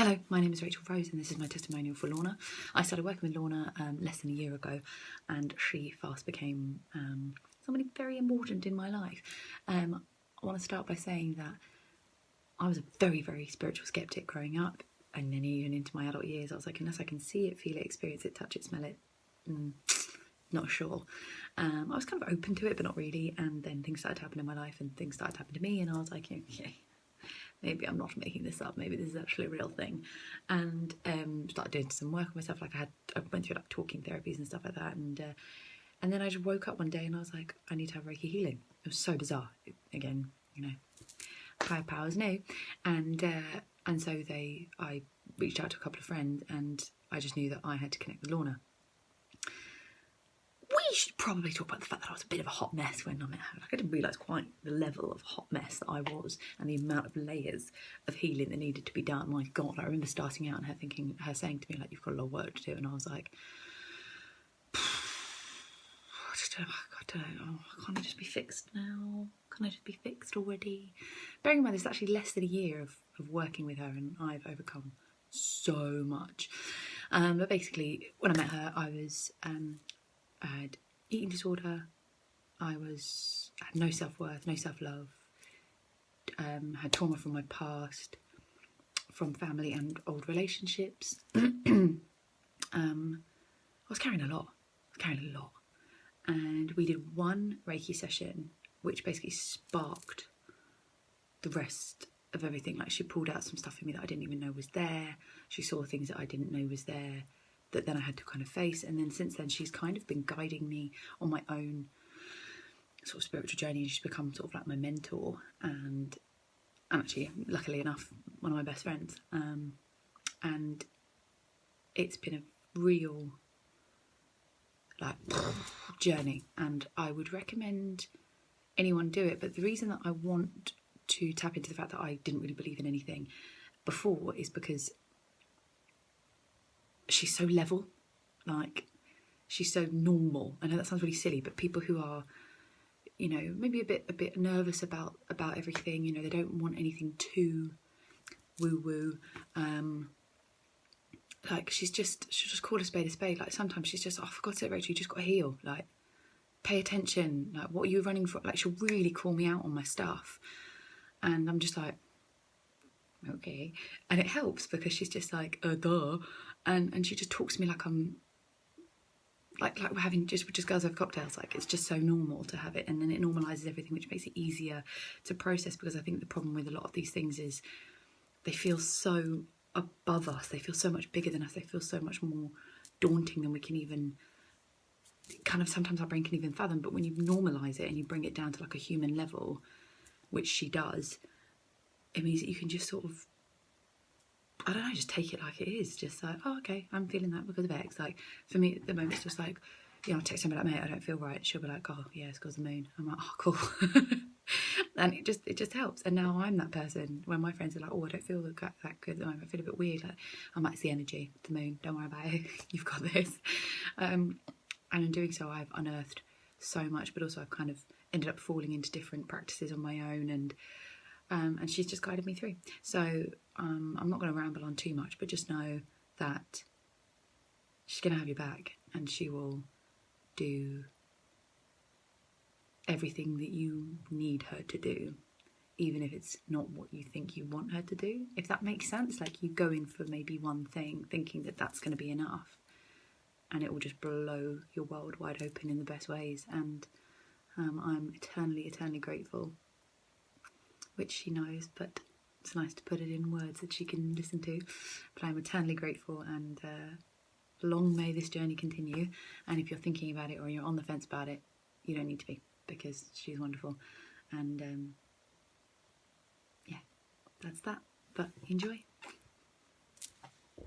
Hello, my name is Rachel Rose and this is my testimonial for Lorna. I started working with Lorna less than a year ago, and she fast became somebody very important in my life. I want to start by saying that I was a very, very spiritual skeptic growing up, and then even into my adult years I was like, unless I can see it, feel it, experience it, touch it, smell it, not sure. I was kind of open to it but not really, and then things started to happen in my life and things started to happen to me, and I was like, okay, maybe I'm not making this up, maybe this is actually a real thing. And started doing some work on myself. Like I went through like talking therapies and stuff like that, and then I just woke up one day and I was like, I need to have Reiki healing. It was so bizarre. Again, you know, higher powers know. And so I reached out to a couple of friends, and I just knew that I had to connect with Lorna. We should probably talk about the fact that I was a bit of a hot mess when I met her. Like, I didn't realise quite the level of hot mess that I was, and the amount of layers of healing that needed to be done. My God, I remember starting out and her saying to me, like, you've got a lot of work to do, and I was like, I don't know, can't I just be fixed now? Can I just be fixed already? Bearing in mind, it's actually less than a year of working with her, and I've overcome so much. But basically, when I met her, I had eating disorder, I had no self-worth, no self-love, had trauma from my past, from family and old relationships. I was carrying a lot, and we did one Reiki session which basically sparked the rest of everything. Like, she pulled out some stuff in me that I didn't even know was there. She saw things that I didn't know was there, that then I had to kind of face. And then since then she's kind of been guiding me on my own sort of spiritual journey, and she's become sort of like my mentor, and actually, luckily enough, one of my best friends. And it's been a real like journey, and I would recommend anyone do it. But the reason that I want to tap into the fact that I didn't really believe in anything before is because she's so level, like she's so normal. I know that sounds really silly, but people who are, you know, maybe a bit nervous about everything, you know, they don't want anything too woo woo. Like she'll just call a spade. Like sometimes she's just, oh, for God's sake, Rachel, you just got to heal. Like, pay attention. Like, what are you running for? Like, she'll really call me out on my stuff, and I'm just like, okay. And it helps because she's just like, duh, and she just talks to me like I'm like we're having just girls over cocktails. Like, it's just so normal to have it, and then it normalizes everything, which makes it easier to process. Because I think the problem with a lot of these things is they feel so above us, they feel so much bigger than us, they feel so much more daunting than we can even kind of, sometimes our brain can even fathom. But when you normalize it and you bring it down to like a human level, which she does, it means that you can just sort of, I don't know, just take it like it is. Just like, oh, okay, I'm feeling that because of X. Like, for me at the moment, it's just like, you know, I'll text somebody like, mate, I don't feel right. She'll be like, oh, yeah, it's because of the moon. I'm like, oh, cool. And it just helps. And now I'm that person when my friends are like, oh, I don't feel that good at the moment, I feel a bit weird. Like, I'm like, it's the energy, the moon, don't worry about it. You've got this. And in doing so, I've unearthed so much, but also I've kind of ended up falling into different practices on my own, and she's just guided me through. So I'm not going to ramble on too much, but just know that she's going to have your back, and she will do everything that you need her to do, even if it's not what you think you want her to do, if that makes sense. Like, you go in for maybe one thing thinking that that's going to be enough, and it will just blow your world wide open in the best ways. And I'm eternally grateful, which she knows, but it's nice to put it in words that she can listen to. But I'm eternally grateful, and long may this journey continue. And if you're thinking about it or you're on the fence about it, you don't need to be, because she's wonderful. And yeah, that's that. But enjoy.